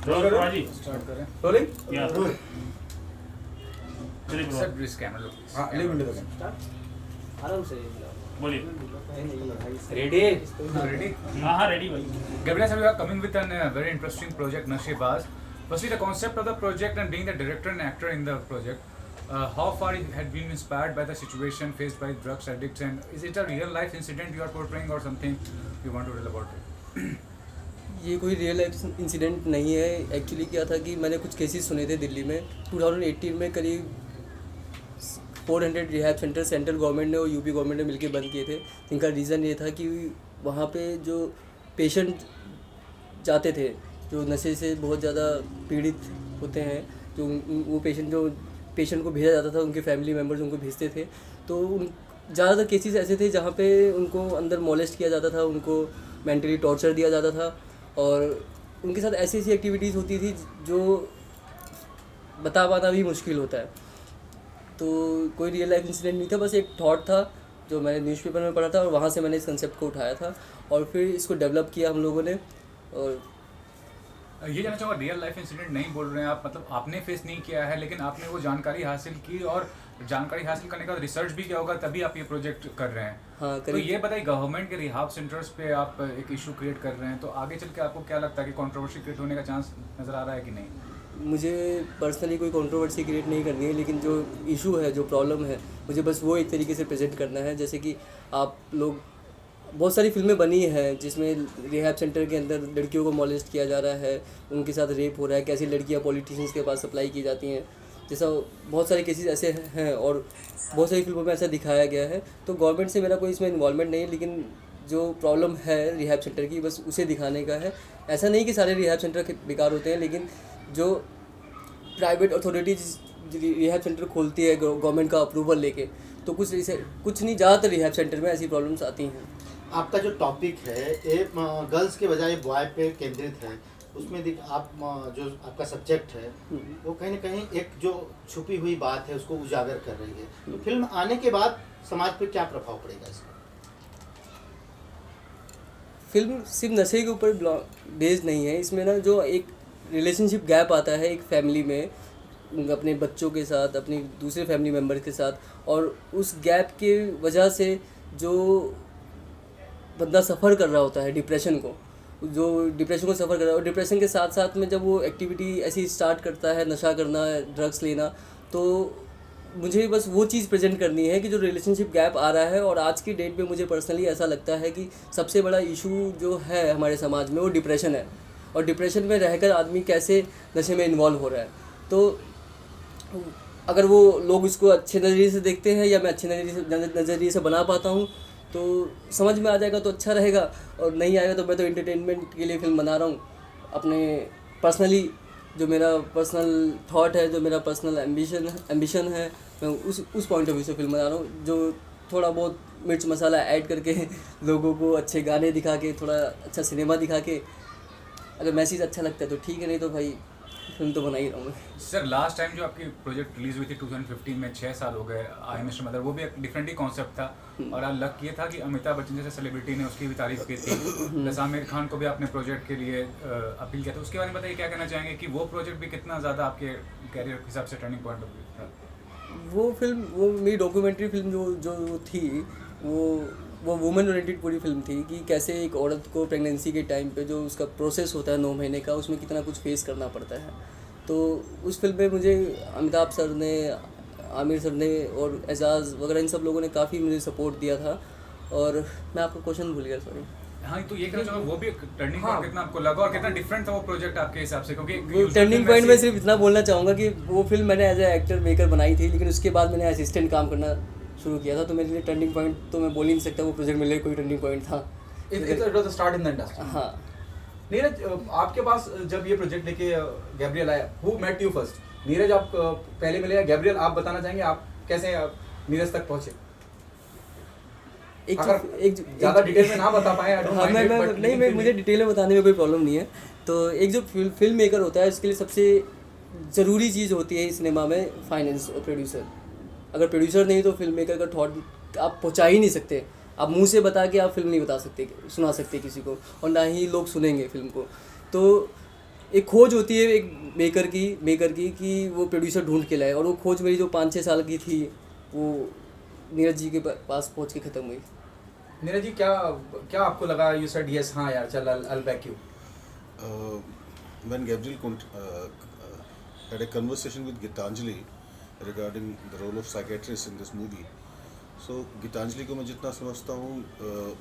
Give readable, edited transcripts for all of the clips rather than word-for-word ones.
Start करें। Rolling या sir bridge camera हाँ लिव इंटू द आराम से बोलिए। Ready ready? हाँ रेडी भाई। Gabriel, sir, we are coming with a very interesting project, Nashebaz. Firstly, the concept of the project and being the director and actor in the project. How far it had been inspired by the situation faced by drugs addicts, and is it a real life incident you are portraying or something you want to tell about it? ये कोई real life incident नहीं है। Actually क्या था कि मैंने कुछ cases सुने थे दिल्ली में 2018 में करीब 400 रिहैब सेंटर सेंट्रल गवर्नमेंट ने और यूपी गवर्नमेंट ने मिलकर बंद किए थे। इनका रीज़न ये था कि वहाँ पे जो पेशेंट जाते थे जो नशे से बहुत ज़्यादा पीड़ित होते हैं, जो वो पेशेंट को भेजा जाता था, उनके फैमिली मेम्बर्स उनको भेजते थे। तो उन ज़्यादातर केसेस ऐसे थे जहाँ पे उनको अंदर मोलेस्ट किया जाता था, उनको मेंटली टॉर्चर दिया जाता था और उनके साथ ऐसी ऐसी एक्टिविटीज़ होती थी जो बता पाना भी मुश्किल होता है। तो कोई रियल लाइफ इंसिडेंट नहीं था, बस एक थॉट था जो मैंने न्यूज़पेपर में पढ़ा था और वहाँ से मैंने इस कंसेप्ट को उठाया था और फिर इसको डेवलप किया हम लोगों ने। और ये जानना चाहूँगा, रियल लाइफ इंसिडेंट नहीं बोल रहे हैं आप, मतलब आपने फेस नहीं किया है लेकिन आपने वो जानकारी हासिल की और जानकारी हासिल करने के बाद रिसर्च भी किया होगा तभी आप ये प्रोजेक्ट कर रहे हैं। हाँ तो ये बताइए, गवर्नमेंट के रिहाब सेंटर्स पे आप एक इशू क्रिएट कर रहे हैं, तो आगे चल के आपको क्या लगता है कि कंट्रोवर्सी क्रिएट होने का चांस नज़र आ रहा है कि नहीं? मुझे पर्सनली कोई कंट्रोवर्सी क्रिएट नहीं करनी है, लेकिन जो इशू है, जो प्रॉब्लम है, मुझे बस वो एक तरीके से प्रेजेंट करना है। जैसे कि आप लोग, बहुत सारी फिल्में बनी हैं जिसमें रिहैब सेंटर के अंदर लड़कियों को मॉलेस्ट किया जा रहा है, उनके साथ रेप हो रहा है, कैसी लड़कियां पॉलिटिशियंस के पास सप्लाई की जाती हैं, जैसा बहुत सारे केसेस ऐसे हैं और बहुत सारी फिल्मों में ऐसा दिखाया गया है। तो गवर्नमेंट से मेरा कोई इसमें इन्वॉल्वमेंट नहीं है, लेकिन जो प्रॉब्लम है रिहैब सेंटर की बस उसे दिखाने का है। ऐसा नहीं कि सारे रिहैब सेंटर बेकार होते हैं, लेकिन जो प्राइवेट अथॉरिटीज रिहैब सेंटर खोलती है गवर्नमेंट का अप्रूवल लेके, तो कुछ नहीं, ज़्यादातर रिहैब सेंटर में ऐसी प्रॉब्लम्स आती हैं। आपका जो टॉपिक है ये गर्ल्स के बजाय बॉय पे केंद्रित है, उसमें आप जो आपका सब्जेक्ट है वो कहीं ना कहीं एक जो छुपी हुई बात है उसको उजागर कर रही है। तो फिल्म आने के बाद समाज पे क्या प्रभाव पड़ेगा इसका? फिल्म सिर्फ नशे के ऊपर बेस्ड नहीं है, इसमें ना जो एक रिलेशनशिप गैप आता है एक फैमिली में, अपने बच्चों के साथ, अपनी दूसरे फैमिली मेम्बर के साथ, और उस गैप के वजह से जो बंदा सफ़र कर रहा होता है डिप्रेशन को सफ़र कर रहा है, और डिप्रेशन के साथ साथ में जब वो एक्टिविटी ऐसी स्टार्ट करता है, नशा करना, ड्रग्स लेना, तो मुझे बस वो चीज़ प्रेजेंट करनी है कि जो रिलेशनशिप गैप आ रहा है। और आज की डेट में मुझे पर्सनली ऐसा लगता है कि सबसे बड़ा इशू जो है हमारे समाज में वो डिप्रेशन है, और डिप्रेशन में रहकर आदमी कैसे नशे में इन्वॉल्व हो रहा है। तो अगर वो लोग इसको अच्छे नज़रिए से देखते हैं या मैं अच्छे नज़रिए से बना पाता हूँ तो समझ में आ जाएगा तो अच्छा रहेगा, और नहीं आएगा तो मैं तो एंटरटेनमेंट के लिए फिल्म बना रहा हूँ। अपने पर्सनली जो मेरा पर्सनल थॉट है, जो मेरा पर्सनल एम्बिशन है, मैं उस पॉइंट ऑफ व्यू से फिल्म बना रहा हूँ, जो थोड़ा बहुत मिर्च मसाला ऐड करके लोगों को अच्छे गाने दिखा के, थोड़ा अच्छा सिनेमा दिखा के, अगर मैसेज अच्छा लगता है तो ठीक है, नहीं तो भाई फिल्म तो बना ही रहा हूँ मैं। सर लास्ट टाइम जो आपकी प्रोजेक्ट रिलीज हुई थी 2015 में, 6 साल हो गए, आई मिस्टर मदर, वो भी एक डिफरेंट ही कॉन्सेप्ट था और लक ये था कि अमिताभ बच्चन जैसे सेलिब्रिटी ने उसकी भी तारीफ की थी, प्लस आमिर खान को भी आपने प्रोजेक्ट के लिए अपील किया था। उसके बारे में बताइए, क्या कहना चाहेंगे कि वो प्रोजेक्ट भी कितना ज़्यादा आपके कैरियर के हिसाब से टर्निंग पॉइंट ऑफ व्यू था? वो फिल्म, वो मेरी डॉक्यूमेंट्री फिल्म जो थी, वो वुमेन ओरिएंटेड पूरी फिल्म थी कि कैसे एक औरत को प्रेगनेंसी के टाइम पे जो उसका प्रोसेस होता है 9 महीने का, उसमें कितना कुछ फेस करना पड़ता है। तो उस फिल्म में मुझे अमिताभ सर ने, आमिर सर ने और एजाज़ वगैरह इन सब लोगों ने काफ़ी मुझे सपोर्ट दिया था। और मैं आपका क्वेश्चन भूल गया, सॉरी। हाँ, तो ये कहना चाहूँगा वो भी एक टर्निंग पॉइंट कितना आपको लगा और कितना डिफरेंट था वो प्रोजेक्ट आपके हिसाब से? क्योंकि वो टर्निंग पॉइंट में सिर्फ इतना बोलना चाहूँगा कि वो फिल्म मैंने एज ए एक्टर मेकर बनाई थी, लेकिन उसके बाद मैंने असिस्टेंट काम करना शुरू किया था, तो मेरे लिए टर्निंग पॉइंट तो मैं बोल ही नहीं सकता वो प्रोजेक्ट मेरे लिए कोई टर्निंग पॉइंट था। It was the start in the industry. हाँ। नीरज, आपके पास जब ये प्रोजेक्ट लेके गैब्रियल आया, who met you first? Neeraj आप पहले मिले या गैब्रियल? आप बताना चाहेंगे आप कैसे नीरज तक पहुंचे? एक ज़्यादा डिटेल में ना बता पाए। हाँ, मैं मुझे डिटेल में बताने में कोई प्रॉब्लम नहीं है। तो एक जो फिल्म मेकर होता है उसके लिए सबसे ज़रूरी चीज़ होती है सिनेमा में फाइनेंस और प्रोड्यूसर। अगर प्रोड्यूसर नहीं तो फिल्म मेकर का थॉट आप पहुंचा ही नहीं सकते। आप मुंह से बता के आप फिल्म नहीं बता सकते, सुना सकते किसी को, और ना ही लोग सुनेंगे फिल्म को। तो एक खोज होती है एक मेकर की कि वो प्रोड्यूसर ढूंढ के लाए, और वो खोज मेरी जो 5-6 साल की थी वो नीरज जी के पास पहुंच के ख़त्म हुई। नीरज जी, क्या क्या आपको लगा? यू सेड यस, हाँ यार चल, I'll back you. When Gabriel had a conversation with Gitanjali regarding the role of psychiatrist in this movie, so Gitanjali को मैं जितना समझता हूँ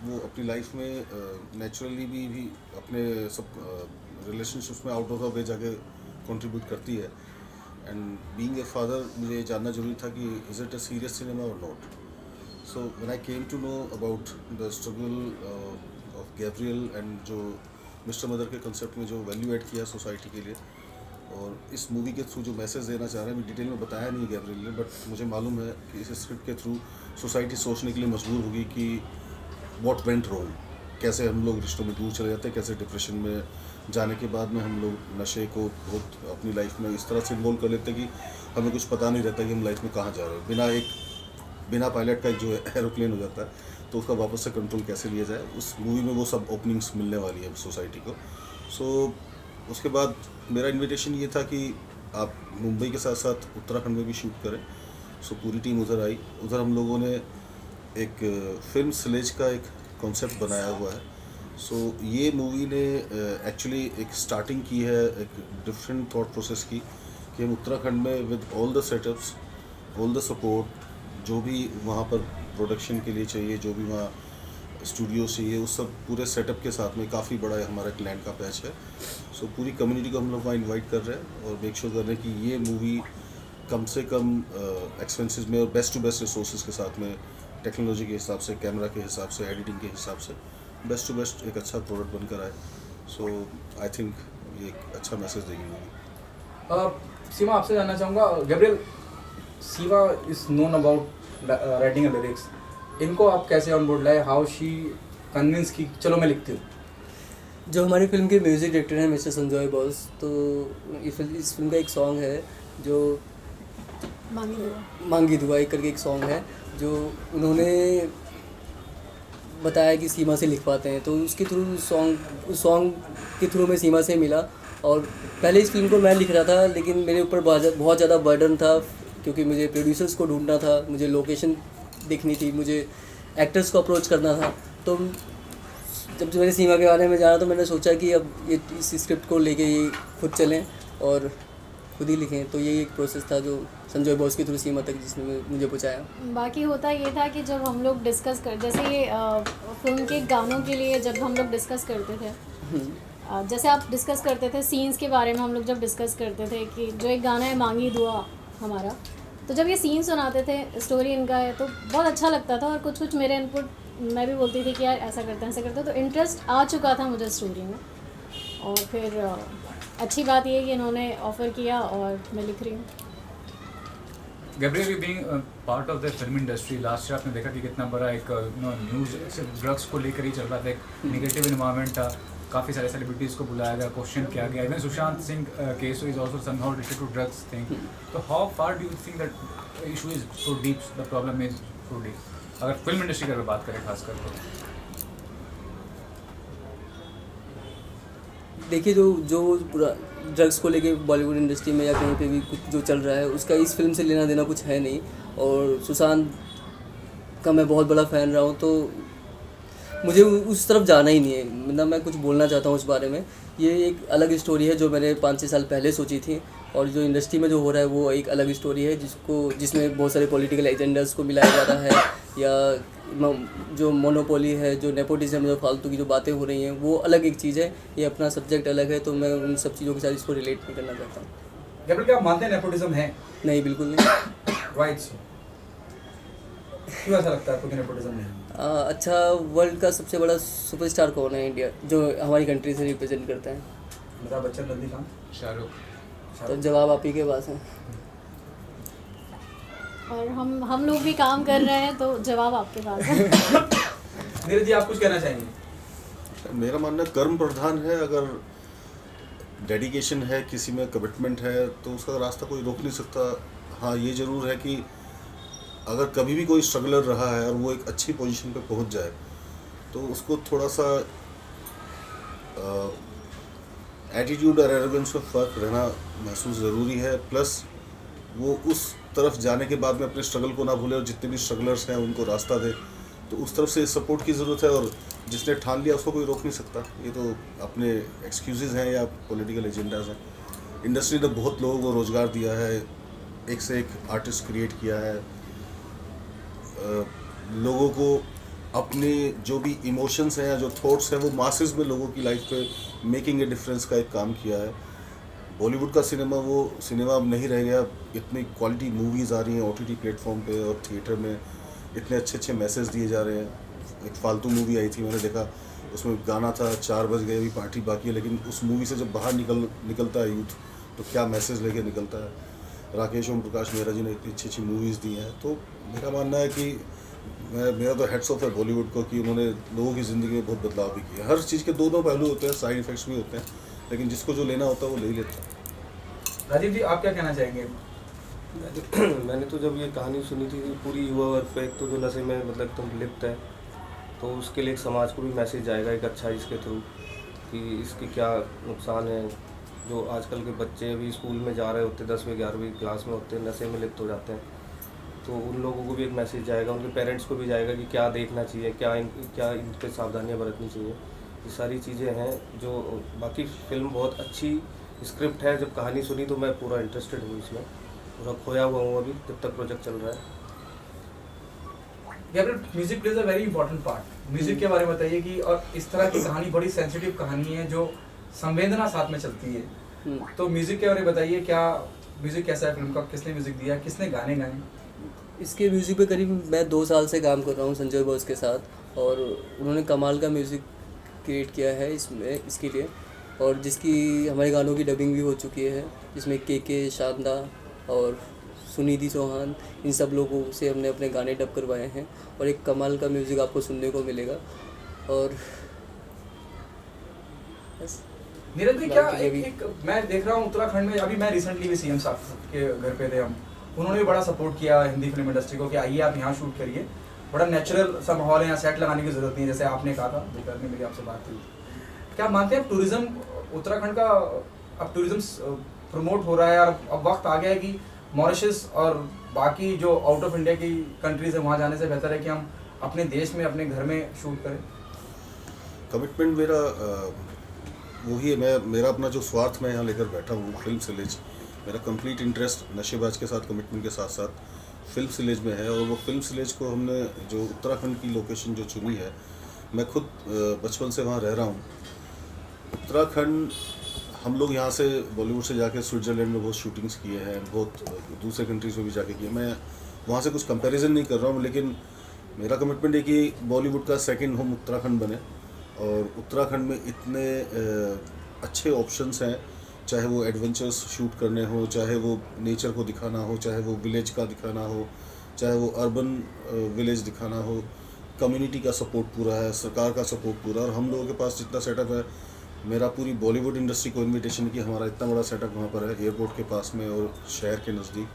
वो अपनी लाइफ में नेचुरली भी अपने सब रिलेशनशिप्स में आउट ऑफ द वे जाके कंट्रीब्यूट करती है। एंड बीइंग ए फादर मुझे ये जानना जरूरी था कि is it a serious cinema और not. So when I came to know about the struggle of Gabriel and जो मिस्टर मदर के कंसेप्ट में जो वैल्यू ऐड किया सोसाइटी के लिए, और इस मूवी के थ्रू जो मैसेज देना चाह रहे हैं, डिटेल में बताया नहीं गैब्रियल ने, बट मुझे मालूम है कि इस स्क्रिप्ट के थ्रू सोसाइटी सोचने के लिए मजबूर होगी कि व्हाट वेंट रॉन्ग, कैसे हम लोग रिश्तों में दूर चले जाते हैं, कैसे डिप्रेशन में जाने के बाद में हम लोग नशे को बहुत अपनी लाइफ में इस तरह से इन्वॉल्व कर लेते हैं कि हमें कुछ पता नहीं रहता कि हम लाइफ में कहाँ जा रहे हैं। बिना पायलट का एक जो एरोप्लेन हो जाता है, तो उसका वापस से कंट्रोल कैसे लिया जाए, उस मूवी में वो सब ओपनिंग्स मिलने वाली है सोसाइटी को। सो उसके बाद मेरा इन्विटेशन ये था कि आप मुंबई के साथ साथ उत्तराखंड में भी शूट करें। सो पूरी टीम उधर आई। उधर हम लोगों ने एक फिल्म स्लेज का एक कॉन्सेप्ट बनाया हुआ है। सो ये मूवी ने एक्चुअली एक स्टार्टिंग की है एक डिफरेंट थॉट प्रोसेस की, कि हम उत्तराखंड में with all the setups, all the support, जो भी वहाँ पर प्रोडक्शन के लिए चाहिए, जो भी वहाँ स्टूडियो चाहिए, उस सब पूरे सेटअप के साथ में काफ़ी बड़ा हमारा एक लैंड का पैच है। सो पूरी कम्युनिटी को हम लोग वहाँ इन्वाइट कर रहे हैं और मेक श्योर कर रहे हैं कि ये मूवी कम से कम एक्सपेंसेस में और बेस्ट टू बेस्ट रिसोर्सेज के साथ में, टेक्नोलॉजी के हिसाब से, कैमरा के हिसाब से, एडिटिंग के हिसाब से बेस्ट टू बेस्ट एक अच्छा प्रोडक्ट बनकर आए। सो आई थिंक ये एक अच्छा मैसेज देगी मूवी। सीमा, आपसे जानना चाहूँगा, Gabriel, Seema is known about writing lyrics, इनको आप कैसे ऑन बोर्ड लाए? हाउ शी कन्विंस की चलो मैं लिखती हूँ? जो हमारी फिल्म के म्यूज़िक डायरेक्टर हैं मिस्टर संजय बॉस, तो इस फिल्म का एक सॉन्ग है जो मांगी दुआ एक करके एक सॉन्ग है, जो उन्होंने बताया कि सीमा से लिख पाते हैं, तो उसके थ्रू उस सॉन्ग के थ्रू मैं सीमा से मिला। और पहले इस फिल्म को मैं लिख रहा था, लेकिन मेरे ऊपर बहुत ज़्यादा बर्डन था, क्योंकि मुझे प्रोड्यूसर्स को ढूंढना था, मुझे लोकेशन देखनी थी, मुझे एक्टर्स को अप्रोच करना था। तो जब मैंने सीमा के बारे में जाना, तो मैंने सोचा कि अब ये इस स्क्रिप्ट को लेके ये खुद चलें और खुद ही लिखें। तो ये एक प्रोसेस था जो संजय बॉस के थ्रू सीमा तक जिसने मुझे पहुँचाया। बाकी होता ये था कि जब हम लोग डिस्कस कर, जैसे ये फिल्म के गानों के लिए जब हम लोग डिस्कस करते थे, जैसे आप डिस्कस करते थे सीन्स के बारे में, हम लोग जब डिस्कस करते थे कि जो एक गाना है मांगी दुआ हमारा, तो जब ये सीन सुनाते थे, स्टोरी इनका है, तो बहुत अच्छा लगता था। और कुछ मेरे इनपुट मैं भी बोलती थी कि यार ऐसा करते हैं ऐसा करते हैं, तो इंटरेस्ट आ चुका था मुझे स्टोरी में। और फिर अच्छी बात ये है कि इन्होंने ऑफ़र किया और मैं लिख रही हूँ। Gabriel, you being part of the film industry, last year आपने देखा कि कितना बड़ा एक न्यूज़ सिर्फ ड्रग्स को लेकर ही चल रहा था, एक नेगेटिव इन्वायरमेंट था, काफ़ी सारे सेलिब्रिटीज़ को बुलाया गया, क्वेश्चन किया गया, even Sushant Singh case is also somehow related to drugs thing. तो how far do you think that issue is so deep, the problem is so deep, अगर फिल्म इंडस्ट्री की अगर बात करें खासकर? देखिए, जो पूरा ड्रग्स को लेके बॉलीवुड इंडस्ट्री में या कहीं पे भी कुछ जो चल रहा है, उसका इस फिल्म से लेना देना कुछ है नहीं। और सुशांत का मैं बहुत बड़ा फ़ैन रहा हूँ, तो मुझे उस तरफ जाना ही नहीं है। मतलब मैं कुछ बोलना चाहता हूँ उस बारे में। ये एक अलग स्टोरी है जो मैंने 5-6 साल पहले सोची थी, और जो इंडस्ट्री में जो हो रहा है वो एक अलग स्टोरी है, जिसमें बहुत सारे पॉलिटिकल एजेंडास को मिलाया जा रहा है, या जो मोनोपोली है, जो नेपोटिज्म, जो फालतू की जो बातें हो रही हैं, वो अलग एक चीज़ है। ये अपना सब्जेक्ट अलग है, तो मैं उन सब चीज़ों के साथ इसको रिलेट नहीं करना चाहता हूँ। गैब्रियल, क्या आप मानते हैं नेपोटिज्म है? नहीं, बिल्कुल नहीं। राइट, क्यों ऐसा लगता है आपको कि नेपोटिज्म है? अच्छा, वर्ल्ड का सबसे बड़ा सुपरस्टार कौन है इंडिया, जो हमारी कंट्री से रिप्रेजेंट करता है? अमिताभ बच्चन, रणबीर खान, शाहरुख। तो जवाब आप ही के पास है। और हम लोग भी काम कर रहे हैं, तो जवाब आपके पास है। नीरज जी, आप कुछ कहना चाहेंगे? मेरा मानना कर्म प्रधान है। अगर डेडिकेशन है, किसी में कमिटमेंट है, तो उसका रास्ता कोई रोक नहीं सकता। हाँ, ये ज़रूर है कि अगर कभी भी कोई स्ट्रगलर रहा है और वो एक अच्छी पोजीशन पे पहुंच जाए, तो उसको थोड़ा सा एटीट्यूड और एरोगेंस में फ़र्क रहना महसूस ज़रूरी है, प्लस वो उस तरफ जाने के बाद में अपने स्ट्रगल को ना भूले और जितने भी स्ट्रगलर्स हैं उनको रास्ता दे, तो उस तरफ से सपोर्ट की ज़रूरत है। और जिसने ठान लिया उसको कोई रोक नहीं सकता। ये तो अपने एक्सक्यूज़ हैं या पॉलिटिकल एजेंडाज हैं। इंडस्ट्री ने बहुत लोगों को रोज़गार दिया है, एक से एक आर्टिस्ट क्रिएट किया है, लोगों को अपने जो भी इमोशंस हैं या जो थॉट्स हैं वो मासेस में लोगों की लाइफ पे मेकिंग ए डिफरेंस का एक काम किया है। बॉलीवुड का सिनेमा वो सिनेमा अब नहीं रह गया। इतनी क्वालिटी मूवीज़ आ रही हैं ओटीटी प्लेटफॉर्म पे और थिएटर में, इतने अच्छे अच्छे मैसेज दिए जा रहे हैं। एक फालतू मूवी आई थी, मैंने देखा, उसमें गाना था 4 बज गए अभी पार्टी बाकी है, लेकिन उस मूवी से जब बाहर निकलता है यूथ तो क्या मैसेज लेके निकलता है। राकेश ओम प्रकाश मेहरा जी ने इतनी अच्छी अच्छी मूवीज़ दी हैं। तो मेरा मानना है कि मेरा तो हेड्स ऑफ है बॉलीवुड को कि उन्होंने लोगों की ज़िंदगी में बहुत बदलाव भी किया। हर चीज़ के दोनों पहलू होते हैं, साइड इफ़ेक्ट्स भी होते हैं, लेकिन जिसको जो लेना होता है वो ले ही लेता है। राजीव जी, आप क्या कहना चाहेंगे? मैंने तो जब ये कहानी सुनी थी पूरी युवा वर्ग पे, एक तो जो नशे में मतलब एकदम लिप्त है, तो उसके लिए एक समाज को भी मैसेज जाएगा एक अच्छा इसके थ्रू कि इसके क्या नुकसान है। जो आजकल के बच्चे अभी स्कूल में जा रहे होते 10वीं 11वीं क्लास में होते हैं, नशे में लिप्त हो जाते हैं, तो उन लोगों को भी एक मैसेज जाएगा, उनके पेरेंट्स को भी जाएगा कि क्या देखना चाहिए, क्या इन पर सावधानियाँ बरतनी चाहिए। ये सारी चीज़ें हैं जो, बाकी फिल्म बहुत अच्छी स्क्रिप्ट है। जब कहानी सुनी तो मैं पूरा इंटरेस्टेड हूँ इसमें, पूरा खोया हुआ हूँ अभी जब तक प्रोजेक्ट चल रहा है। Music plays a very important part. Music के बारे में बताइए कि, और इस तरह की कहानी बड़ी सेंसिटिव कहानी है जो संवेदना साथ में चलती है, तो म्यूजिक के बारे में बताइए, क्या म्यूजिक कैसा है फिल्म का, किसने म्यूजिक दिया, किसने गाने गाए? इसके म्यूज़िक पे करीब मैं 2 साल से काम कर रहा हूँ संजय बॉस के साथ, और उन्होंने कमाल का म्यूज़िक क्रिएट किया है इसके लिए, और जिसकी हमारे गानों की डबिंग भी हो चुकी है, जिसमें के शांता और सुनिधि चौहान, इन सब लोगों से हमने अपने गाने डब करवाए हैं, और एक कमाल का म्यूज़िक आपको सुनने को मिलेगा। और बस नीरज भाई, क्या एक मैं देख रहा हूँ उत्तराखंड में, अभी मैं रिसेंटली भी सीएम साहब के घर पे थे हम, उन्होंने भी बड़ा सपोर्ट किया हिंदी फिल्म इंडस्ट्री को कि आइए आप यहाँ शूट करिए, बड़ा नेचुरल सा माहौल है, यहाँ सेट लगाने की जरूरत नहीं है, जैसे आपने कहा था दोपहर में मेरी आपसे बात हुई। क्या मानते हैं टूरिज्म उत्तराखंड का, अब टूरिज्म प्रमोट हो रहा है, और अब वक्त आ गया है कि मॉरिशस और बाकी जो आउट ऑफ इंडिया की कंट्रीज है वहाँ जाने से बेहतर है कि हम अपने देश में अपने घर में शूट करें? कमिटमेंट मेरा वही है। मेरा अपना जो स्वार्थ मैं यहाँ लेकर बैठा हूँ फिल्म सिलेज, मेरा कंप्लीट इंटरेस्ट नशेबाज के साथ, कमिटमेंट के साथ साथ फिल्म सिलेज में है। और वो फिल्म सिलेज को हमने जो उत्तराखंड की लोकेशन जो चुनी है, मैं खुद बचपन से वहाँ रह रहा हूँ। उत्तराखंड, हम लोग यहाँ से बॉलीवुड से जाके स्विट्ज़रलैंड में बहुत शूटिंग्स किए हैं, बहुत दूसरे कंट्रीज़ में भी जाके किए। मैं वहाँ से कुछ कंपैरिजन नहीं कर रहा हूँ, लेकिन मेरा कमिटमेंट है कि बॉलीवुड का सेकंड होम उत्तराखंड बने। और उत्तराखंड में इतने अच्छे ऑप्शंस हैं, चाहे वो एडवेंचर्स शूट करने हो, चाहे वो नेचर को दिखाना हो, चाहे वो विलेज का दिखाना हो, चाहे वो अर्बन विलेज दिखाना हो। कम्युनिटी का सपोर्ट पूरा है, सरकार का सपोर्ट पूरा है, और हम लोगों के पास जितना सेटअप है, मेरा पूरी बॉलीवुड इंडस्ट्री को इन्विटेशन कि हमारा इतना बड़ा सेटअप वहाँ पर है एयरपोर्ट के पास में और शहर के नज़दीक,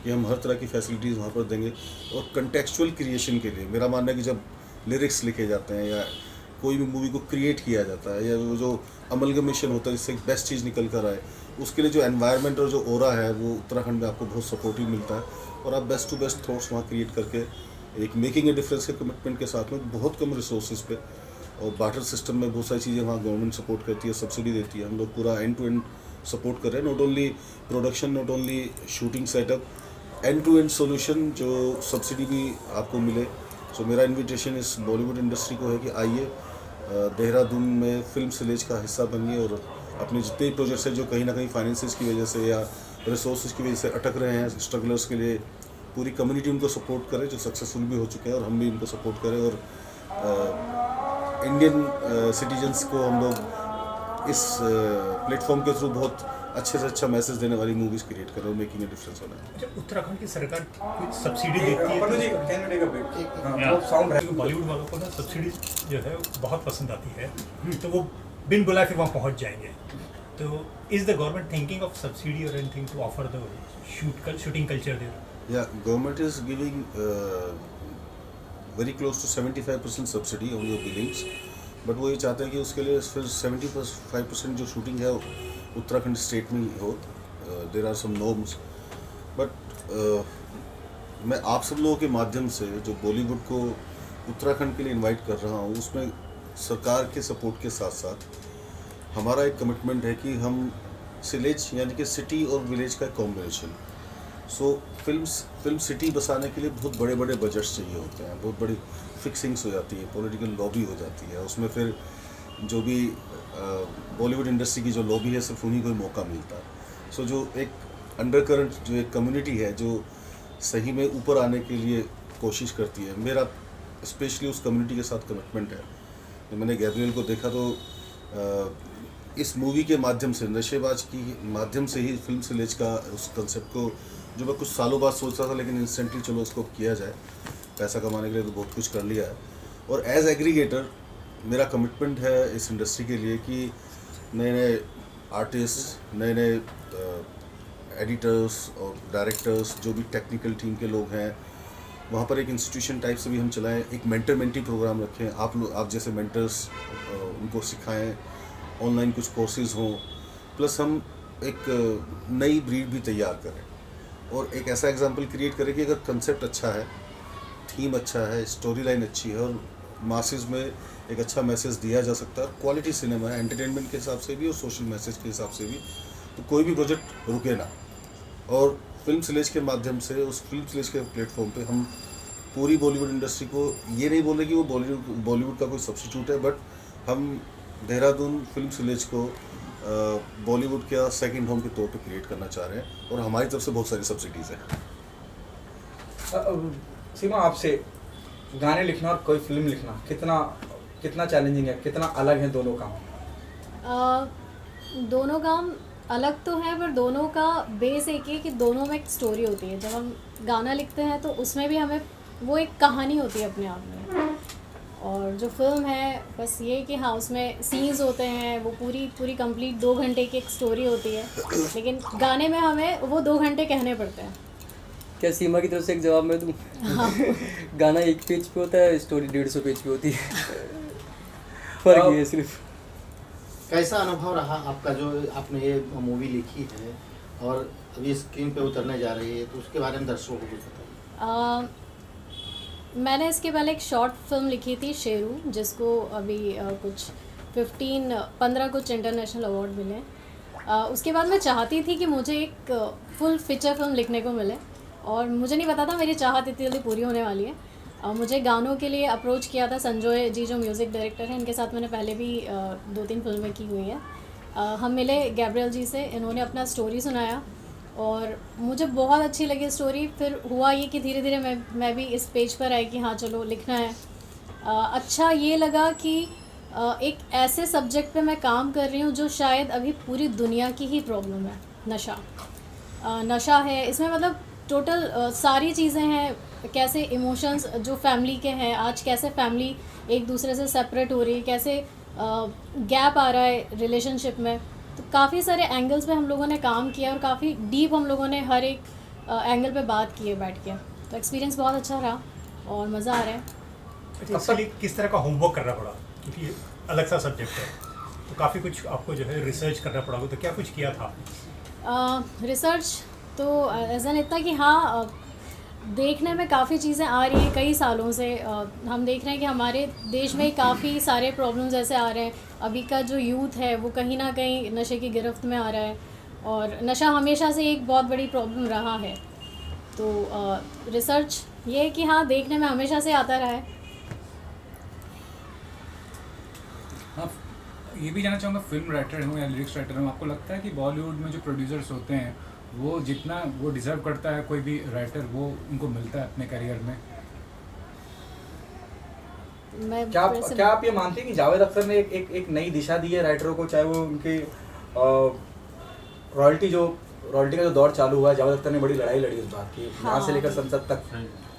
कि हम हर तरह की फैसिलिटीज़ वहाँ पर देंगे। और कंटेक्चुअल क्रिएशन के लिए मेरा मानना है कि जब लिरिक्स लिखे जाते हैं या कोई भी मूवी को क्रिएट किया जाता है, या वो जो अमलगमेशन होता है जिससे एक बेस्ट चीज़ निकल कर आए, उसके लिए जो एनवायरनमेंट और जो ओरा है वो उत्तराखंड में आपको बहुत सपोर्टिव मिलता है। और आप बेस्ट टू बेस्ट थॉट्स वहाँ क्रिएट करके एक मेकिंग ए डिफरेंस के कमिटमेंट के साथ में बहुत कम रिसोर्सेज पे, और बार्टर सिस्टम में बहुत सारी चीज़ें वहाँ गवर्नमेंट सपोर्ट करती है, सब्सिडी देती है। हम लोग पूरा एंड टू एंड सपोर्ट कर रहे हैं, not only production, not only shooting setup, end to end solution जो सब्सिडी भी आपको मिले। सो मेरा इन्विटेशन इस बॉलीवुड इंडस्ट्री को है कि आइए देहरादून में फिल्म सिलेज का हिस्सा बनिए, और अपने जितने प्रोजेक्ट्स हैं जो कहीं ना कहीं फाइनेंसेस की वजह से या रिसोर्सेज की वजह से अटक रहे हैं स्ट्रगलर्स के लिए, पूरी कम्युनिटी उनको सपोर्ट करे जो सक्सेसफुल भी हो चुके हैं, और हम भी उनको सपोर्ट करें। और इंडियन सिटीजन्स को हम लोग इस प्लेटफॉर्म के थ्रू बहुत अच्छे से अच्छा मैसेज देने वाली मूवीज़ क्रिएट करें और मेकिंग ए डिफरेंस होना है। जब उत्तराखंड की सरकार कुछ सब्सिडी देती है, पंडू जी, can we take a break? हाँ, वो साउंड है। बॉलीवुड वालों को ना सब्सिडी जो है बहुत पसंद आती है, तो वो बिन बुलाए फिर वहाँ पहुँच जाएंगे। तो is the government thinking of subsidy और anything to offer the shooting culture there? Yeah, government is giving very close to 75% subsidy on your billings, but वो ये चाहते हैं कि उसके लिए फिर 75% जो शूटिंग है उत्तराखंड स्टेट में ही हो. There are some norms, but मैं आप सब लोगों के माध्यम से जो बॉलीवुड को उत्तराखंड के लिए इनवाइट कर रहा हूँ, उसमें सरकार के सपोर्ट के साथ साथ हमारा एक कमिटमेंट है कि हम सिलेज यानी कि सिटी और विलेज का कॉम्बिनेशन. सो फिल्म सिटी बसाने के लिए बहुत बड़े बड़े बजट्स चाहिए होते हैं, बहुत बड़ी फिक्सिंग्स हो जाती है, पॉलिटिकल लॉबी हो जाती है. उसमें फिर जो भी बॉलीवुड इंडस्ट्री की जो लॉबी है सिर्फ उन्हीं को ही मौका मिलता है. सो जो एक अंडरकरंट, जो एक कम्युनिटी है जो सही में ऊपर आने के लिए कोशिश करती है, मेरा स्पेशली उस कम्युनिटी के साथ कमिटमेंट है. जब मैंने गैब्रियल को देखा तो इस मूवी के माध्यम से, नशेबाज की माध्यम से ही फिल्म सिलेज का उस कंसेप्ट को, जो मैं कुछ सालों बाद सोच रहा था लेकिन इंस्टेंटली चलो इसको किया जाए, पैसा कमाने के लिए तो बहुत कुछ कर लिया है. और एज एग्रीगेटर मेरा कमिटमेंट है इस इंडस्ट्री के लिए कि नए नए आर्टिस्ट, नए नए एडिटर्स और डायरेक्टर्स, जो भी टेक्निकल टीम के लोग हैं, वहाँ पर एक इंस्टीट्यूशन टाइप से भी हम चलाएं, एक मेंटर मेंटी प्रोग्राम रखें. आप जैसे मेंटर्स उनको सिखाएं, ऑनलाइन कुछ कोर्सेज हों, प्लस हम एक नई ब्रीड भी तैयार करें और एक ऐसा एग्जाम्पल क्रिएट करें कि अगर कंसेप्ट अच्छा है, थीम अच्छा है, स्टोरी लाइन अच्छी है और मासेस में एक अच्छा मैसेज दिया जा सकता है, क्वालिटी सिनेमा है एंटरटेनमेंट के हिसाब से भी और सोशल मैसेज के हिसाब से भी, तो कोई भी प्रोजेक्ट रुके ना. और फिल्म सिलेज के माध्यम से, उस फिल्म सिलेज के प्लेटफॉर्म पे हम पूरी बॉलीवुड इंडस्ट्री को, ये नहीं बोल रहे कि वो बॉलीवुड का कोई सब्स्टिट्यूट है, बट हम देहरादून फिल्म सिलेज को बॉलीवुड का सेकंड होम के तौर पे क्रिएट करना चाह रहे हैं और हमारी तरफ से बहुत सारी सब्सिडीज़ हैं. सीमा, आपसे गाने लिखना और कोई फिल्म लिखना कितना चैलेंजिंग है, कितना अलग है दोनों काम? दोनों काम अलग तो है, पर दोनों का बेस एक है कि दोनों में एक स्टोरी होती है. जब हम गाना लिखते हैं तो उसमें भी हमें वो एक कहानी होती है अपने आप में, और जो फिल्म है बस ये कि हाँ उसमें सीन्स होते हैं, वो पूरी कंप्लीट 2 घंटे की एक स्टोरी होती है, लेकिन गाने में हमें वो 2 घंटे कहने पड़ते हैं. क्या सीमा की तरफ से एक जवाब मैं दूँ? हाँ. गाना 1 पेज पे होता है, स्टोरी 150 पेज पे होती है. फर्क ये सिर्फ. कैसा अनुभव रहा आपका जो आपने ये मूवी लिखी है और अभी स्क्रीन पे उतरने जा रही है, तो उसके बारे में दर्शकों को कुछ बताइए. मैंने इसके पहले एक शॉर्ट फिल्म लिखी थी, शेरू, जिसको अभी कुछ 15 कुछ इंटरनेशनल अवार्ड मिले. उसके बाद मैं चाहती थी कि मुझे एक फुल फीचर फिल्म लिखने को मिले, और मुझे नहीं पता था मेरी चाहत इतनी जल्दी पूरी होने वाली है. मुझे गानों के लिए अप्रोच किया था संजय जी, जो म्यूज़िक डायरेक्टर हैं, इनके साथ मैंने पहले भी 2-3 फिल्में की हुई है. हम मिले गैब्रियल जी से, इन्होंने अपना स्टोरी सुनाया और मुझे बहुत अच्छी लगी स्टोरी. फिर हुआ ये कि धीरे धीरे मैं भी इस पेज पर आई कि हाँ चलो लिखना है. अच्छा ये लगा कि एक ऐसे सब्जेक्ट पे मैं काम कर रही हूँ जो शायद अभी पूरी दुनिया की ही प्रॉब्लम है. नशा है इसमें, मतलब टोटल सारी चीज़ें हैं. कैसे इमोशंस जो फैमिली के हैं आज, कैसे फैमिली एक दूसरे से सेपरेट हो रही है, कैसे गैप आ रहा है रिलेशनशिप में. तो काफ़ी सारे एंगल्स पे हम लोगों ने काम किया और काफ़ी डीप हम लोगों ने हर एक एंगल पे बात की है बैठ के. तो एक्सपीरियंस बहुत अच्छा रहा और मज़ा आ रहा है. इसके लिए किस तरह का होमवर्क करना पड़ा, क्योंकि अलग सा सब्जेक्ट है, तो काफ़ी कुछ आपको जो है रिसर्च करना पड़ा, तो क्या कुछ किया था? रिसर्च तो ऐसा नहीं था कि हाँ देखने में काफ़ी चीज़ें आ रही हैं कई सालों से. हम देख रहे हैं कि हमारे देश में काफ़ी सारे प्रॉब्लम्स ऐसे आ रहे हैं. अभी का जो यूथ है वो कहीं ना कहीं नशे की गिरफ्त में आ रहा है, और नशा हमेशा से एक बहुत बड़ी प्रॉब्लम रहा है. तो रिसर्च ये है कि हाँ देखने में हमेशा से आता रहा है. हाँ, ये भी जानना चाहूँगा, फिल्म राइटर हूँ या लिरिक्स राइटर हूँ, आपको लगता है कि बॉलीवुड में जो प्रोड्यूसर्स होते हैं वो जितना वो डिज़र्व करता है कोई भी राइटर, वो उनको मिलता है अपने करियर में? क्या आप ये मानते हैं कि जावेद अख्तर ने एक नई दिशा दी है राइटरों को, चाहे वो उनके रॉयल्टी का जो दौर चालू हुआ है, जावेद अख्तर ने बड़ी लड़ाई लड़ी उस बात की, यहाँ से लेकर संसद तक.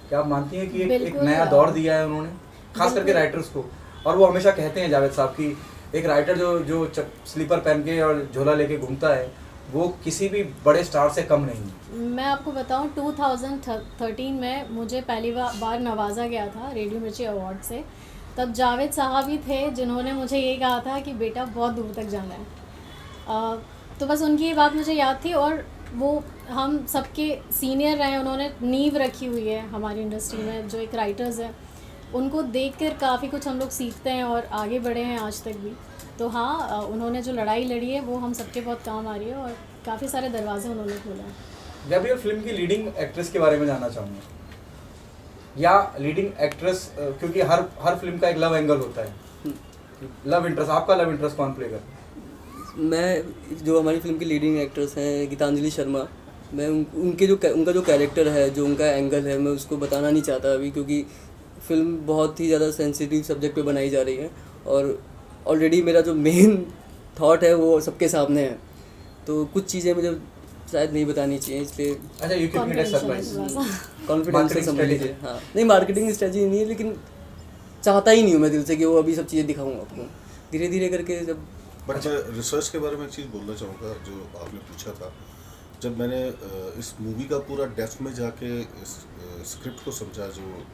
क्या आप मानती हैं कि एक नया दौर दिया है उन्होंने, खास करके राइटर्स को? और वो हमेशा कहते हैं जावेद साहब की एक राइटर जो स्लीपर पहन के और झोला लेके घूमता है वो किसी भी बड़े स्टार से कम नहीं है. मैं आपको बताऊं 2013 में मुझे पहली बार नवाजा गया था रेडियो मिर्ची अवार्ड से. तब जावेद साहब ही थे जिन्होंने मुझे ये कहा था कि बेटा बहुत दूर तक जाना है। तो बस उनकी ये बात मुझे याद थी, और वो हम सबके सीनियर रहे, उन्होंने नींव रखी हुई है हमारी इंडस्ट्री में, जो एक राइटर्स हैं उनको देखकर काफ़ी कुछ हम लोग सीखते हैं और आगे बढ़े हैं आज तक भी। तो हाँ, उन्होंने जो लड़ाई लड़ी है वो हम सबके बहुत काम आ रही है, और काफ़ी सारे दरवाजे उन्होंने खोले हैं। गैब्रियल फिल्म की लीडिंग एक्ट्रेस के बारे में जानना चाहूँगा, या लीडिंग एक्ट्रेस, क्योंकि हर फिल्म का एक लव एंगल होता है, लव इंटरेस्ट, आपका लव इंटरेस्ट कौन प्ले करता है? मैं जो हमारी फिल्म की लीडिंग एक्ट्रेस हैं गीतांजलि शर्मा, मैं उनका जो कैरेक्टर है, जो उनका एंगल है, मैं उसको बताना नहीं चाहता अभी, क्योंकि फिल्म बहुत ही ज़्यादा सेंसिटिव सब्जेक्ट पे बनाई जा रही है, और ऑलरेडी मेरा जो मेन थॉट है वो सबके सामने है, तो कुछ चीज़ें मुझे शायद नहीं बतानी चाहिए, इसलिए अच्छा, you keep it a surprise, confidence से समझ लीजिए। हाँ, नहीं मार्केटिंग स्ट्रेटजी नहीं है, लेकिन चाहता ही नहीं हूँ मैं दिल से कि वो अभी सब चीज़ें दिखाऊँ आपको, धीरे धीरे करके जब। बट रिसर्च के बारे में एक चीज़ बोलना चाहूँगा जो आपने पूछा था। जब मैंने इस मूवी का पूरा डेप्थ में जाके इस स्क्रिप्ट को समझा, जो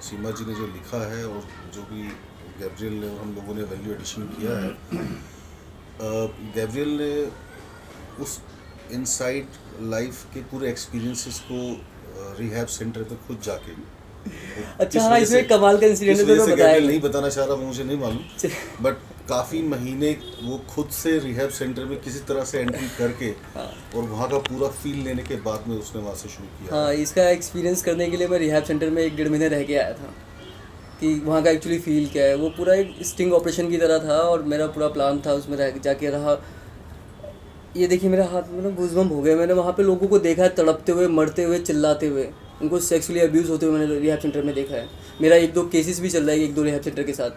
सीमा जी ने जो लिखा है और जो भी गैब्रियल ने, हम लोगों ने वैल्यू एडिशन किया है, गैब्रियल ने उस इनसाइड लाइफ के पूरे एक्सपीरियंसेस को रिहैब सेंटर पे खुद जाके, अच्छा हाँ, इसमें कमाल का इंसिडेंट है जो बताया नहीं बताना चाह रहा, मुझे नहीं मालूम, बट काफ़ी महीने वो खुद से रिहैब सेंटर में किसी तरह से एंट्री करके और वहाँ का पूरा फील लेने के बाद में उसने वहाँ से शुरू किया। हाँ, इसका एक्सपीरियंस करने के लिए मैं रिहैब सेंटर में 1-1.5 महीने रह के आया था कि वहाँ का एक्चुअली फील क्या है। वो पूरा एक स्टिंग ऑपरेशन की तरह था, और मेरा पूरा प्लान था उसमें रह जाके रहा। ये देखिए मेरे हाथ में ना गूज़बम्प हो गए, मैंने वहाँ पे लोगों को देखा है तड़पते हुए, मरते हुए, चिल्लाते हुए, उनको सेक्सुअली अब्यूज़ होते हुए मैंने रिहैब सेंटर में देखा है। मेरा 1-2 केसेस भी चल रहा है 1-2 रिहैब सेंटर के साथ।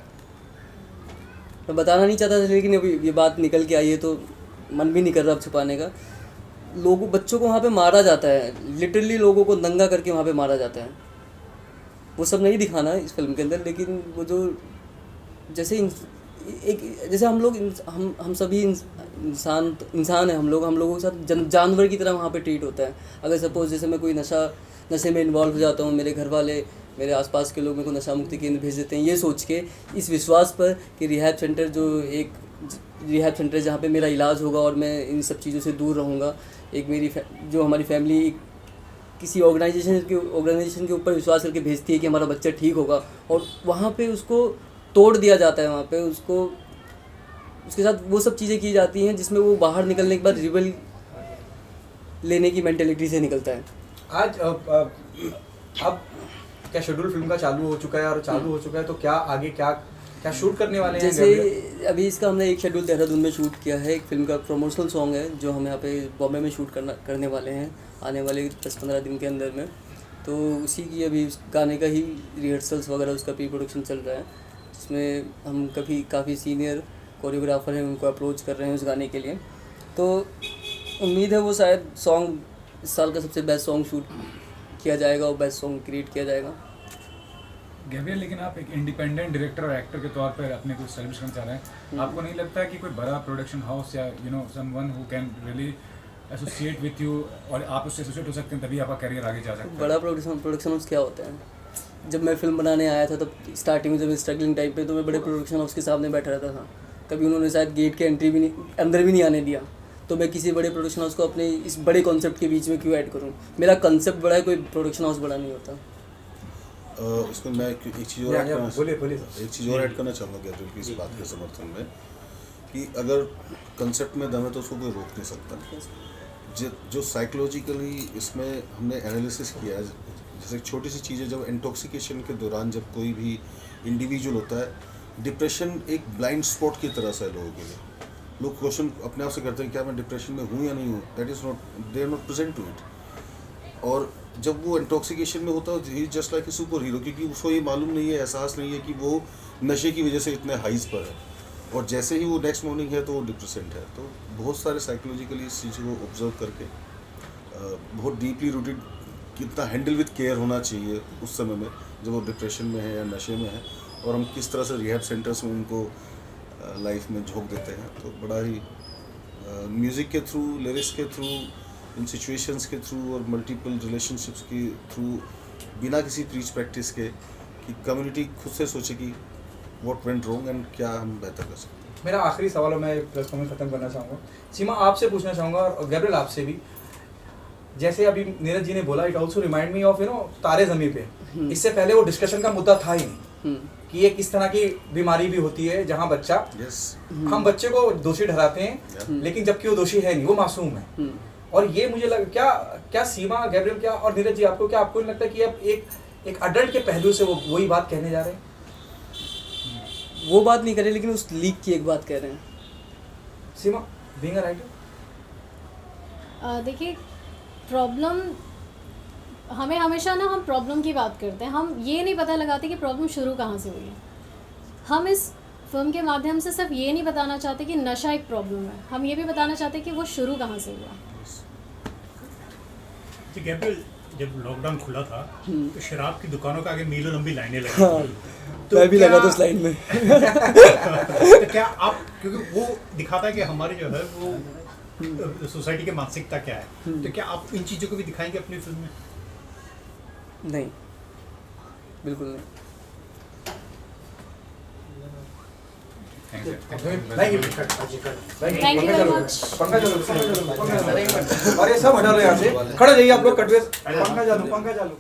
मैं बताना नहीं चाहता था, लेकिन अभी ये बात निकल के आई है तो मन भी नहीं कर रहा अब छुपाने का। बच्चों को वहाँ पे मारा जाता है, लिटरली लोगों को दंगा करके वहाँ पे मारा जाता है। वो सब नहीं दिखाना इस फिल्म के अंदर, लेकिन वो जो जैसे हम लोग हम सभी इंसान है, हम लोगों के साथ जानवर की तरह वहाँ पे ट्रीट होता है। अगर सपोज जैसे मैं कोई नशे में इन्वॉल्व हो जाता हूँ, मेरे घर वाले, मेरे आसपास के लोग मेरे को नशा मुक्ति केंद्र भेज देते हैं, ये सोच के, इस विश्वास पर कि रिहैब सेंटर रिहैब सेंटर जहाँ पे मेरा इलाज होगा और मैं इन सब चीज़ों से दूर रहूँगा। एक जो हमारी फैमिली किसी ऑर्गेनाइजेशन के ऊपर विश्वास करके भेजती है कि हमारा बच्चा ठीक होगा, और वहाँ पे उसको तोड़ दिया जाता है। वहाँ पे उसके साथ वो सब चीज़ें की जाती हैं जिसमें वो बाहर निकलने के बाद रिबल लेने की मेंटेलिटी से निकलता है। आज अब क्या शेड्यूल फिल्म का चालू हो चुका है, और चालू हो चुका है तो क्या आगे क्या शूट करने वाले हैं? जैसे अभी इसका हमने एक शेड्यूल देहरादून में शूट किया है, एक फिल्म का प्रमोशनल सॉन्ग है जो हम यहाँ पे बॉम्बे में शूट करने वाले हैं आने वाले 10-15 दिन के अंदर में। तो उसी की अभी गाने का ही रिहर्सल्स वगैरह, उसका प्री प्रोडक्शन चल रहा है, जिसमें हम काफ़ी सीनियर कोरियोग्राफर हैं, उनको अप्रोच कर रहे हैं उस गाने के लिए। तो उम्मीद है वो शायद सॉन्ग इस साल का सबसे बेस्ट सॉन्ग शूट किया जाएगा और बेस्ट सॉन्ग क्रिएट किया जाएगा। गैब्रियल, लेकिन आप एक इंडिपेंडेंट डायरेक्टर और एक्टर के तौर पर अपने को सर्विस करना चाह रहे हैं, आपको नहीं लगता है कि कोई बड़ा प्रोडक्शन हाउस या someone who can really associate with you, और आप उससे एसोसिएट हो सकते हैं, तभी आपका करियर आगे जा सकता है? बड़ा प्रोडक्शन हाउस क्या होता है? जब मैं फिल्म बनाने आया था तब स्टार्टिंग में, जब स्ट्रगलिंग टाइम पे, तो मैं बड़े प्रोडक्शन हाउस के सामने बैठा रहता था। कभी उन्होंने शायद गेट के अंदर भी नहीं आने दिया। तो मैं किसी बड़े प्रोडक्शन हाउस को अपने इस बड़े कॉन्सेप्ट के बीच में क्यों ऐड करूं? मेरा कॉन्सेप्ट बड़ा है, कोई प्रोडक्शन हाउस बड़ा नहीं होता। इसमें मैं एक चीज़ और ऐड करना चाहूँगा गैब्रियल की इस बात के समर्थन में, कि अगर कंसेप्ट में दम है तो उसको कोई रोक नहीं सकता। जो साइकोलॉजिकली इसमें हमने एनालिसिस किया है, जैसे छोटी सी चीज़ें, जब इंटॉक्सिकेशन के दौरान जब कोई भी इंडिविजुअल होता है, डिप्रेशन एक ब्लाइंड स्पॉट की तरह से है लोगों के लिए। लोग क्वेश्चन अपने आप से करते हैं क्या मैं डिप्रेशन में हूँ या नहीं हूँ, that is not, they are not present to it. और जब वो इंटॉक्सिकेशन में होता है, he just like a super hero, क्योंकि उसको ये मालूम नहीं है, एहसास नहीं है कि वो नशे की वजह से इतने हाइज पर है, और जैसे ही वो नेक्स्ट मॉर्निंग है तो वो डिप्रेसेंट है। तो बहुत सारे साइकोलॉजिकली इस चीज़ को ऑब्जर्व करके बहुत डीपली रूटेड कितना हैंडल विद केयर होना चाहिए उस समय में जब वो डिप्रेशन में है या नशे में है, और हम किस तरह से रिहैब सेंटर्स में उनको लाइफ में झोंक देते हैं। तो बड़ा ही म्यूज़िक के थ्रू, लिरिक्स के थ्रू, इन सिचुएशंस के थ्रू और मल्टीपल रिलेशनशिप्स के थ्रू, बिना किसी प्रीच प्रैक्टिस के, कि कम्युनिटी खुद से सोचे कि व्हाट वेंट रॉन्ग एंड क्या हम बेहतर कर सकते हैं. मेरा आखिरी सवाल है, मैं प्रेस कॉन्फ्रेंस खत्म करना चाहूँगा. सीमा आपसे पूछना चाहूँगा और गैब्रियल आपसे भी. जैसे अभी नीरज जी ने बोला, it also remind me of तारे ज़मीं पे. इससे पहले वो डिस्कशन का मुद्दा था ही नहीं कि ये किस तरह की बीमारी भी होती है जहाँ बच्चा हम बच्चे को दोषी ठहराते हैं लेकिन जबकि वो दोषी है नहीं, वो मासूम है. और ये मुझे लगा क्या सीमा, गैब्रियल क्या और नीरज जी आपको नहीं लगता कि अब एक अडल्ट के पहलू से वो वही बात कहने जा रहे हैं? वो बात नहीं कर रहे लेकिन उस लीक की एक बात कह रहे हैं. सीमा बीइंग अ राइटर, देखिए प्रॉब्लम हमें हमेशा ना हम प्रॉब्लम की बात करते हैं, हम ये नहीं पता लगाते कि प्रॉब्लम शुरू कहाँ से हुई है. हम इस फिल्म के माध्यम से सिर्फ ये नहीं बताना चाहते कि नशा एक प्रॉब्लम है, हम ये भी बताना चाहते हैं कि वो शुरू कहाँ से हुआ. गैब्रियल, जब लॉकडाउन खुला था तो शराब की दुकानों के आगे मीलों लंबी लाइनें लगी हाँ, तो मैं भी लगा था उस लाइन में. तो क्या आप, क्योंकि वो दिखाता है कि हमारी जो है वो सोसाइटी की मानसिकता क्या है, तो क्या आप इन चीज़ों को भी दिखाएंगे अपनी फिल्म में? नहीं, बिल्कुल नहीं. Thank you. Thank you very much. पंखा चलो और ये सब हटा लो यहाँ से. खड़े जाइए आप लोग. कटवेस पंखा चालू.